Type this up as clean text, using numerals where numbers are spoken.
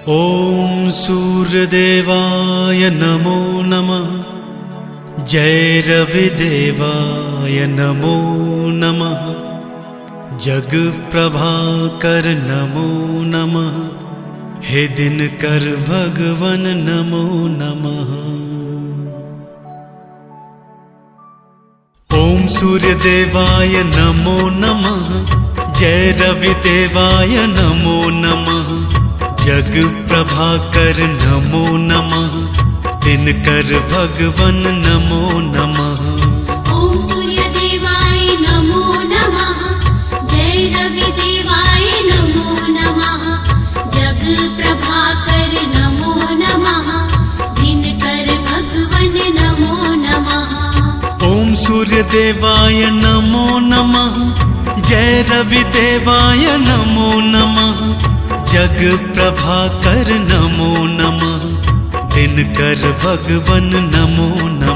ॐ सूर्यदेवाय नमो नमः। जय रविदेवाय नमो नमः। जग प्रभाकर नमो नमः। हे दिनकर भगवन नमो नमः। ॐ सूर्यदेवाय नमो नमः। जय रविदेवाय नमो नमः। जग प्रभाकर नमो नमः। दिनकर भगवन नमो नमः। ॐ सूर्यदेवाय नमो नमः। जय रविदेवाय नमो नमः। जग प्रभाकर नमो नमः। दिनकर भगवन नमो नमः। ॐ सूर्यदेवाय नमो नमः। जय रविदेवाय नमो नमः। जग प्रभाकर नमो नमः। दिनकर भगवन नमो नमः।